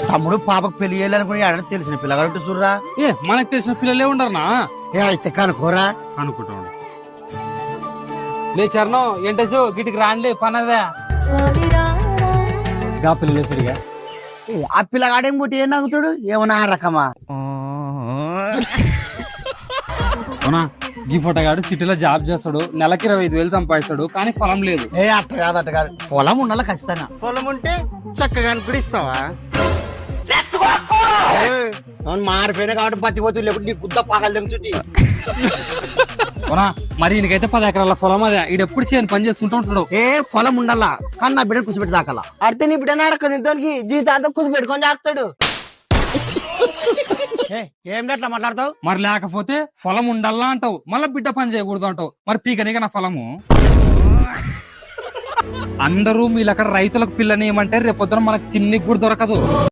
తమ్ముడు పాపకు పెళ్లి చేయాలనుకుని ఆడ తెలిసిన పిల్లగాడు చూడరా. మనకు తెలిసిన పిల్లలే ఉండరునా? అయితే కనుకోరా అనుకుంటా లే చరణం ఏంటో గిటికి రాండి పనదా గా పిల్లలే సరిగా. ఆ పిల్లగాడేం పుట్టి ఏం నవ్వుతాడు ఏమన్నా ఆ రకమా? అవునా ఈ ఫోటోగాడు సిటీలో జాబ్ చేస్తాడు, నెలకి 25,000 సంపాదిస్తాడు, కానీ ఫలం లేదు. అట్ట కాదు పొలం ఉండాలి ఖచ్చితంగా. పొలం ఉంటే చక్కగా కూడా ఇస్తావా? మారిపోయినా కాబట్టి పత్తి పోతు లేకుంటే నీ గుద్ద పాకలు తెంగుతుంది. అవునా మరి ఈయనకైతే 10 ఎకరాల పొలం అదే, ఈడెప్పుడు చేయని పని చేసుకుంటూ ఉంటాడు. పొలం ఉండాలా కానీ నా బిడ్డ కుసిపెట్టి సాకాల. అడితే నీ బిడ్డ అడగదు ఇంతకి జీవితాంతం కుసి పెట్టుకొని చేస్తాడు. ఏం అట్లా మాట్లాడతావు? మరి లేకపోతే పొలం ఉండాలా అంటావు, మళ్ళీ బిడ్డ పని చేయకూడదు అంటావు. మరి పీకనిగా నా పొలము. అందరూ వీళ్ళక్కడ రైతులకు పిల్లని ఏమంటే రేపొద్దున మనకు తిన్నికి కూడా దొరకదు.